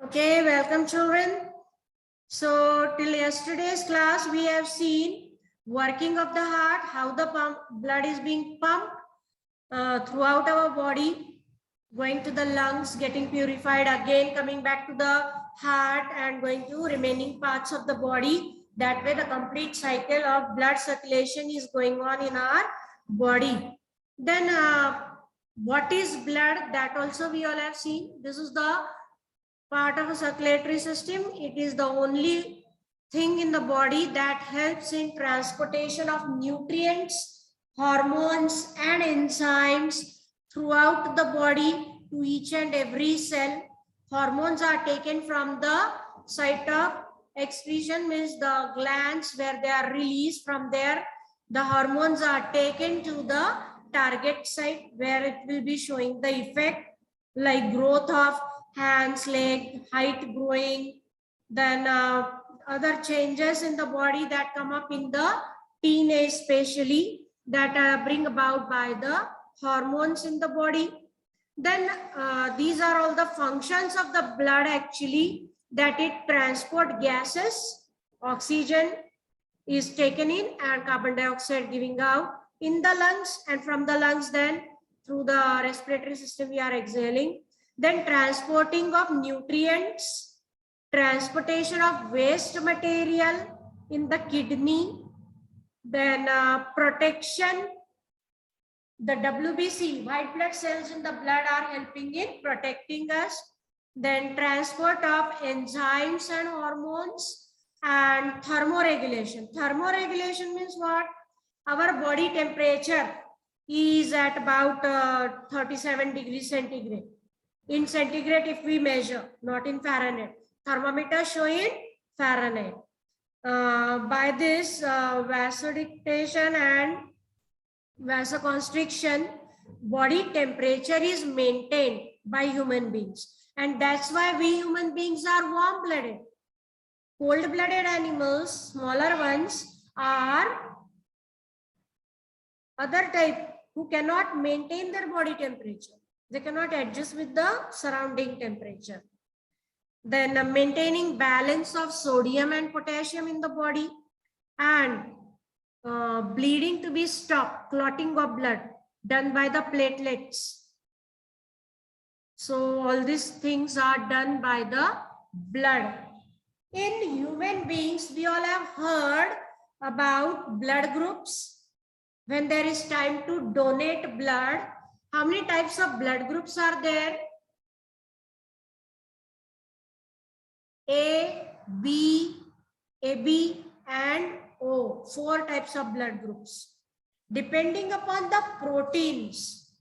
Okay, welcome children. So till yesterday's class, we have seen working of the heart, how the blood is being pumped throughout our body, going to the lungs, getting purified again, coming back to the heart and going to remaining parts of the body. That way the complete cycle of blood circulation is going on in our body. Then what is blood? That also we all have seen. This is the part of a circulatory system. It is the only thing in the body that helps in transportation of nutrients, hormones and enzymes throughout the body to each and every cell. Hormones are taken from the site of excretion, means the glands where they are released. From there the hormones are taken to the target site where it will be showing the effect, like growth of hands, leg, height growing, then other changes in the body that come up in the teenage, especially that bring about by the hormones in the body. Then these are all the functions of the blood actually, that it transport gases, oxygen is taken in and carbon dioxide giving out in the lungs, and from the lungs then through the respiratory system we are exhaling. Then transporting of nutrients, transportation of waste material in the kidney, then protection. The WBC, white blood cells in the blood, are helping in protecting us. Then transport of enzymes and hormones, and thermoregulation. Thermoregulation means what? Our body temperature is at about 37 degrees centigrade. In centigrade if we measure, not in Fahrenheit. Thermometer show in Fahrenheit. By this vasodilatation and vasoconstriction, body temperature is maintained by human beings, and that's why we human beings are warm-blooded. Cold-blooded animals, smaller ones, are other type who cannot maintain their body temperature. They cannot adjust with the surrounding temperature. Then maintaining balance of sodium and potassium in the body, and bleeding to be stopped, clotting of blood done by the platelets. So all these things are done by the blood. In human beings, we all have heard about blood groups. When there is time to donate blood, how many types of blood groups are there? A, B, AB and O. 4 types of blood groups. Depending upon the proteins.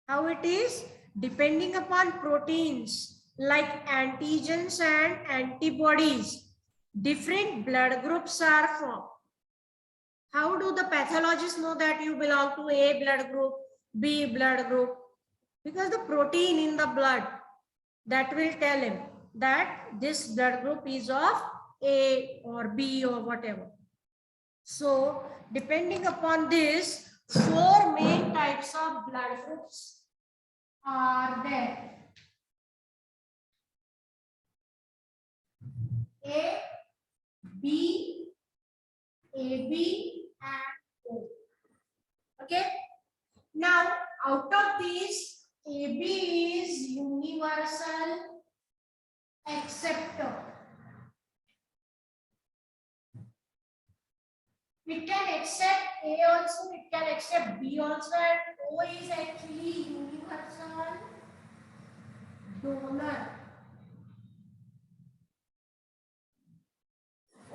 How it is? Depending upon proteins like antigens and antibodies, different blood groups are formed. How do the pathologists know that you belong to A blood group, B blood group? Because the protein in the blood, that will tell him that this blood group is of A or B or whatever. So depending upon this, 4 main types of blood groups are there. A, B, AB and O. Okay. Now out of these, AB is universal acceptor. It can accept A also, it can accept B also, and O is actually universal donor.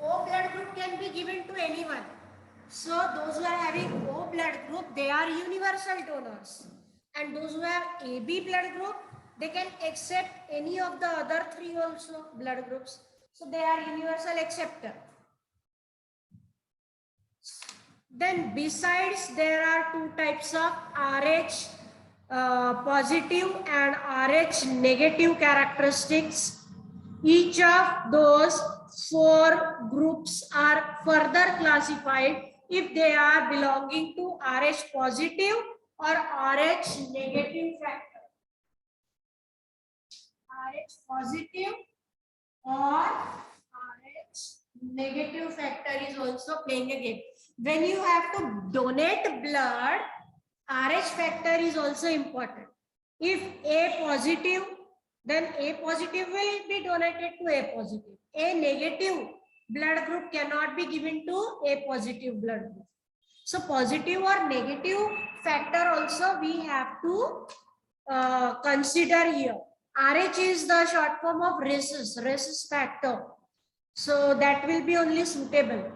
O blood group can be given to anyone. So those who are having O blood group, they are universal donors. And those who have AB blood group, they can accept any of the other 3 also blood groups. So they are universal acceptor. Then besides, there are 2 types of RH positive and RH negative characteristics. Each of those 4 groups are further classified if they are belonging to RH positive or RH negative factor. RH positive or RH negative factor is also playing a game. When you have to donate blood, RH factor is also important. If A positive, then A positive will be donated to A positive. A negative blood group cannot be given to A positive blood group. So positive or negative factor also we have to consider here. RH is the short form of rhesus factor. So that will be only suitable.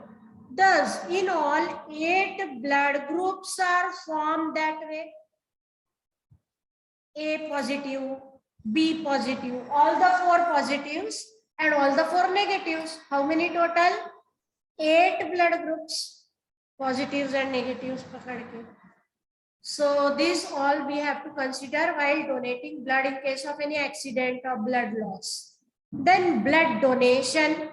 Thus, in all, 8 blood groups are formed that way. A positive, B positive, all the 4 positives and all the 4 negatives. How many total? 8 blood groups, positives and negatives. So this all we have to consider while donating blood in case of any accident or blood loss. Then blood donation.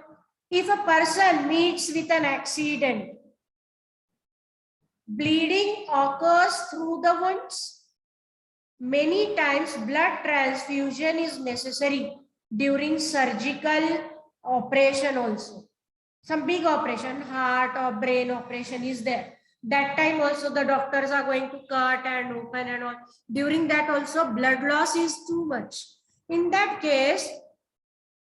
If a person meets with an accident, bleeding occurs through the wounds. Many times blood transfusion is necessary during surgical operation also. Some big operation, heart or brain operation is there. That time also the doctors are going to cut and open and all. During that also blood loss is too much. In that case,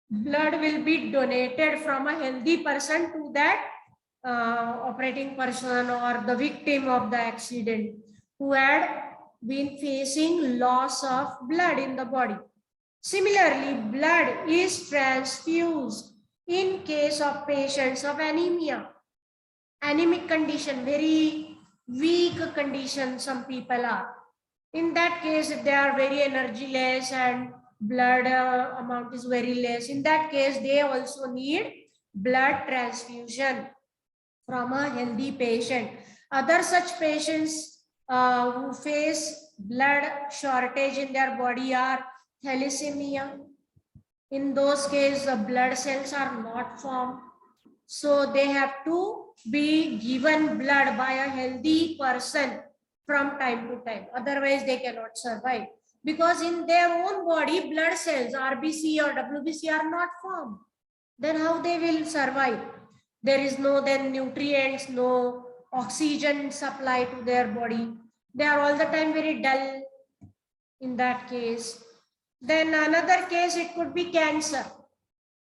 blood will be donated from a healthy person to that operating person or the victim of the accident who had been facing loss of blood in the body. Similarly, blood is transfused in case of patients of anemia. Anemic condition, very weak condition some people are. In that case, if they are very energyless and blood amount is very less, in that case, they also need blood transfusion from a healthy patient. Other such patients who face blood shortage in their body are thalassemia. In those cases, the blood cells are not formed. So they have to be given blood by a healthy person from time to time. Otherwise, they cannot survive. Because in their own body, blood cells, RBC or WBC are not formed. Then how they will survive? There is no then nutrients, no oxygen supply to their body. They are all the time very dull in that case. Then another case, it could be cancer.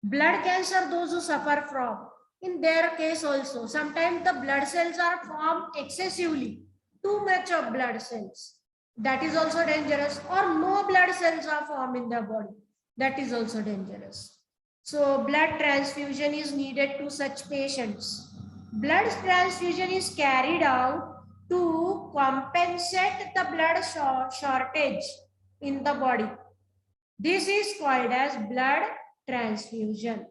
Blood cancer, those who suffer from. In their case also, sometimes the blood cells are formed excessively. Too much of blood cells. That is also dangerous. Or no blood cells are formed in the body. That is also dangerous. So blood transfusion is needed to such patients. Blood transfusion is carried out to compensate the blood shortage in the body. This is called as blood transfusion.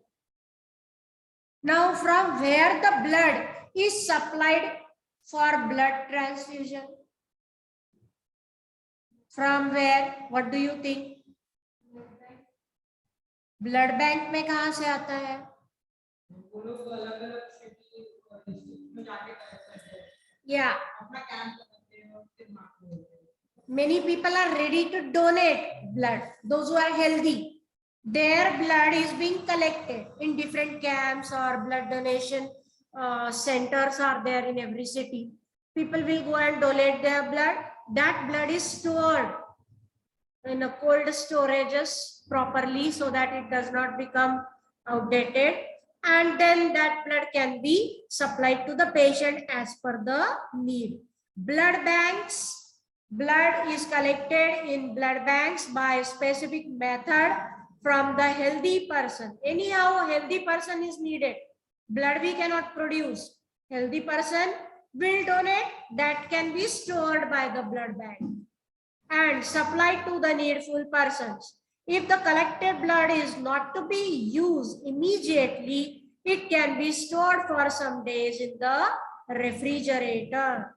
Now, from where the blood is supplied for blood transfusion? From where? What do you think? Blood bank में कहां से आता है? Yeah. Many people are ready to donate blood. Those who are healthy, their blood is being collected in different camps or blood donation centers are there in every city. People will go and donate their blood. That blood is stored in a cold storages properly so that it does not become outdated, and then that blood can be supplied to the patient as per the need. Blood banks, blood is collected in blood banks by specific method from the healthy person. Anyhow, healthy person is needed. Blood we cannot produce. Healthy person will donate, that can be stored by the blood bank and supplied to the needful persons. If the collected blood is not to be used immediately, it can be stored for some days in the refrigerator.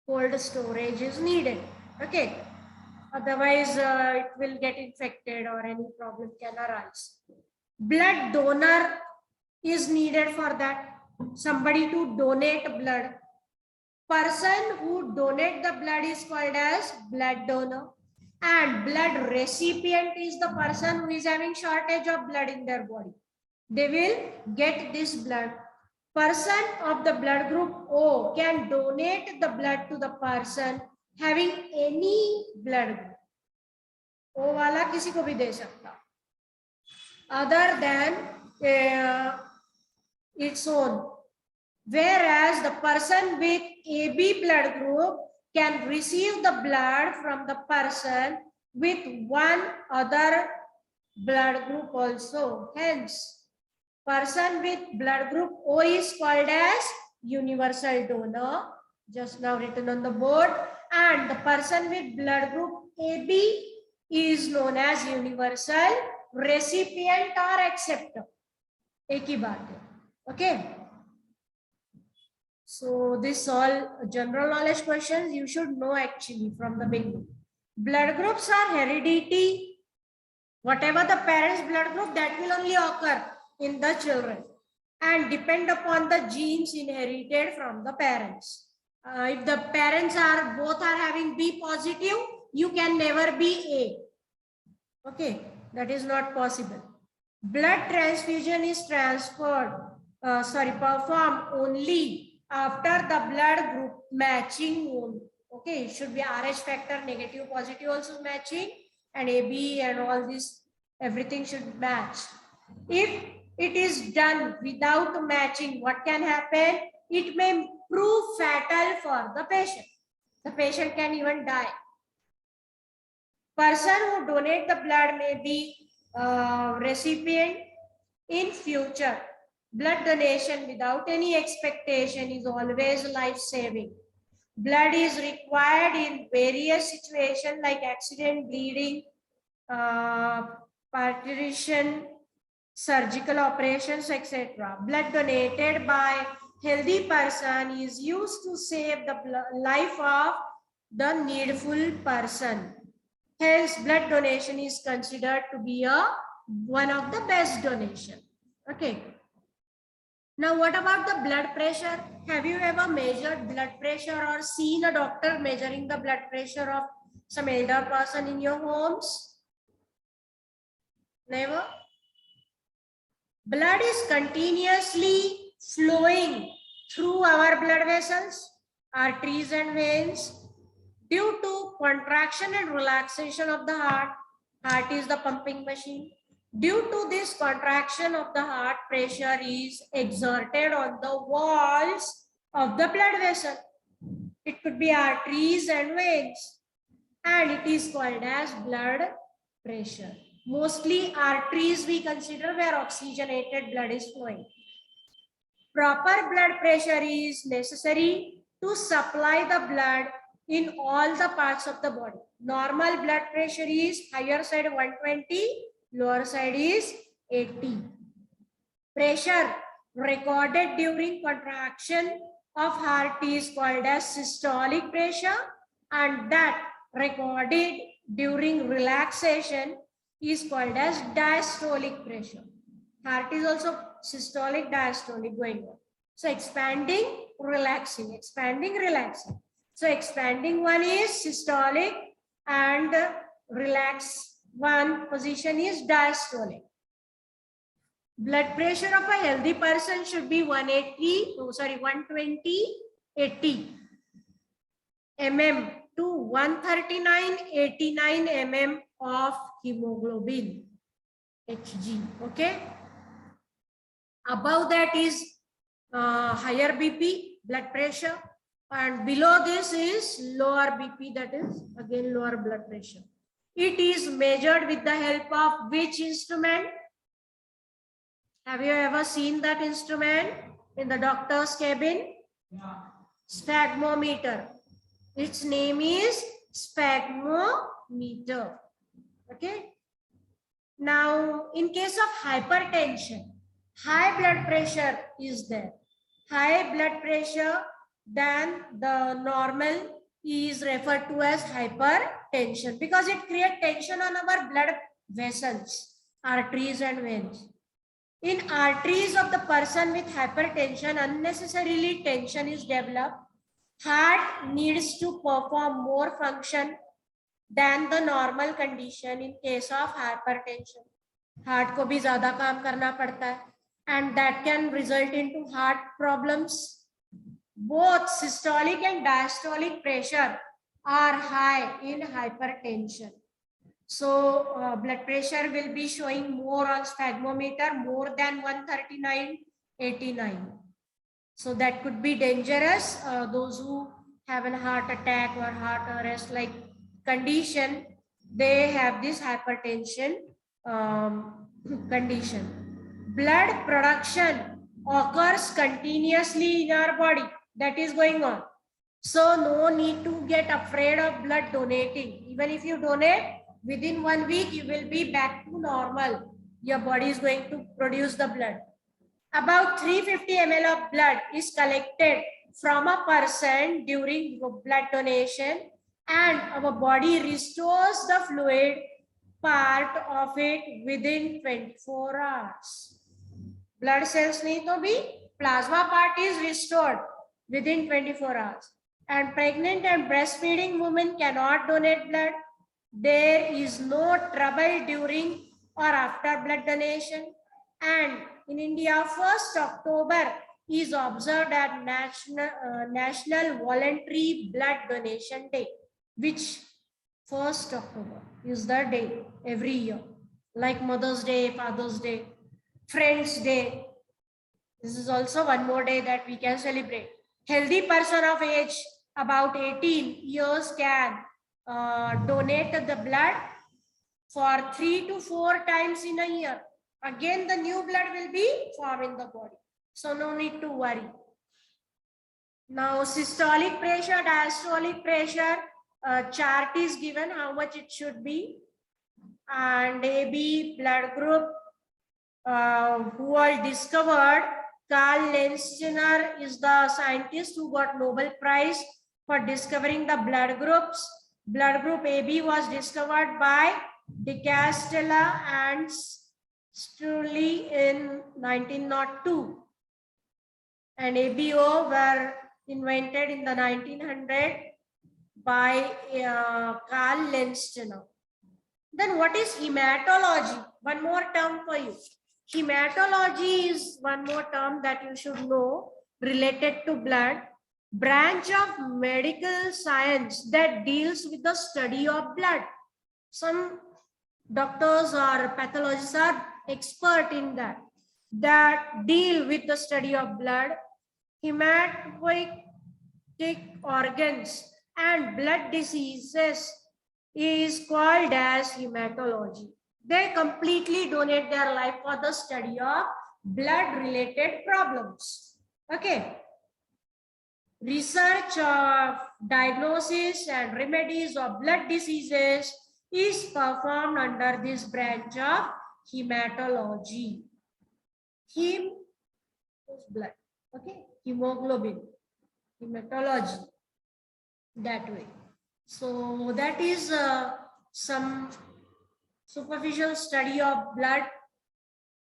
Cold storage is needed. Okay. Otherwise, it will get infected or any problem can arise. Blood donor is needed for that. Somebody to donate blood. Person who donate the blood is called as blood donor, and blood recipient is the person who is having shortage of blood in their body. they will get this blood. Person of the blood group O can donate the blood to the person having any blood group. O वाला किसी को भी दे सकता, other than its own. Whereas the person with AB blood group can receive the blood from the person with one other blood group also. Hence, person with blood group O is called as universal donor, just now written on the board, and the person with blood group AB is known as universal recipient or acceptor. एक ही बात है. Okay. So this all general knowledge questions you should know actually from the beginning. Blood groups are heredity. Whatever the parents' blood group, that will only occur in the children and depend upon the genes inherited from the parents. If the parents are both are having B positive, you can never be A. Okay, that is not possible. Blood transfusion is performed only after the blood group matching only. Okay, it should be RH factor negative positive also matching, and AB and all this, everything should match. If it is done without matching, what can happen? It may prove fatal for the patient. The patient can even die. Person who donate the blood may be recipient in future. Blood donation without any expectation is always life-saving. Blood is required in various situations like accident, bleeding, parturition, surgical operations, etc. Blood donated by healthy person is used to save the life of the needful person. Hence, blood donation is considered to be one of the best donation. Okay. Now, what about the blood pressure? Have you ever measured blood pressure or seen a doctor measuring the blood pressure of some elder person in your homes? Never? Blood is continuously flowing through our blood vessels, arteries and veins. Due to contraction and relaxation of the heart, heart is the pumping machine. Due to this contraction of the heart, pressure is exerted on the walls of the blood vessel. It could be arteries and veins, and it is called as blood pressure. Mostly arteries we consider where oxygenated blood is flowing. Proper blood pressure is necessary to supply the blood in all the parts of the body. Normal blood pressure is higher side 120, lower side is 80. Pressure recorded during contraction of heart is called as systolic pressure, and that recorded during relaxation is called as diastolic pressure. Heart is also systolic, diastolic going on. So expanding, relaxing, expanding, relaxing. So expanding one is systolic and relax one position is diastolic. Blood pressure of a healthy person should be 120/80 mm to 139/89 mm of hemoglobin, Hg. Okay. Above that is higher BP, blood pressure, and below this is lower BP, that is again lower blood pressure. It is measured with the help of which instrument? Have you ever seen that instrument in the doctor's cabin? Sphygmometer. Its name is sphygmometer. Okay. Now, in case of hypertension, high blood pressure is there. High blood pressure than the normal is referred to as hypertension because it creates tension on our blood vessels, arteries and veins. In arteries of the person with hypertension, unnecessarily tension is developed. Heart needs to perform more function than the normal condition in case of hypertension. Heart को भी ज़्यादा काम करना पड़ता है. and that can result into heart problems. Both systolic and diastolic pressure are high in hypertension. So blood pressure will be showing more on sphygmometer, more than 139/89. So that could be dangerous. Those who have a heart attack or heart arrest like condition, they have this hypertension condition. Blood production occurs continuously in our body. That is going on. So no need to get afraid of blood donating. Even if you donate, within 1 week, you will be back to normal. Your body is going to produce the blood. About 350 ml of blood is collected from a person during blood donation, and our body restores the fluid part of it within 24 hours. Blood cells नहीं तो भी plasma part is restored within 24 hours. And pregnant and breastfeeding women cannot donate blood. There is no trouble during or after blood donation. And in India, 1st October is observed as National Voluntary Blood Donation Day, which 1st October is the day every year, like Mother's Day, Father's Day, Friends Day. This is also one more day that we can celebrate. Healthy person of age about 18 years can donate the blood for 3 to 4 times in a year. Again, the new blood will be formed in the body. So no need to worry. Now, systolic pressure, diastolic pressure, chart is given how much it should be. And AB blood group, who all discovered, Karl Landsteiner is the scientist who got Nobel Prize for discovering the blood groups. Blood group AB was discovered by De Castella and Sturley in 1902. And ABO were invented in the 1900 by Karl Landsteiner. Then what is hematology? One more term for you. Hematology is one more term that you should know related to blood. Branch of medical science that deals with the study of blood. Some doctors or pathologists are expert in that deal with the study of blood, hematopoietic organs and blood diseases is called as hematology. They completely donate their life for the study of blood related problems. Okay. Research of diagnosis and remedies of blood diseases is performed under this branch of hematology. Heme is blood. Okay. Hemoglobin. Hematology. That way. So that is some superficial study of blood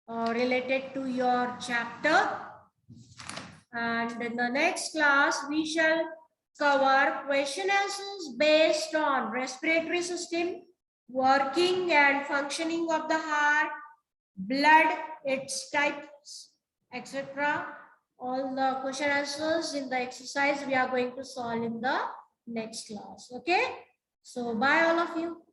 related to your chapter. And in the next class, we shall cover question answers based on respiratory system, working and functioning of the heart, blood, its types, etc. All the question answers in the exercise we are going to solve in the next class. Okay. So bye all of you.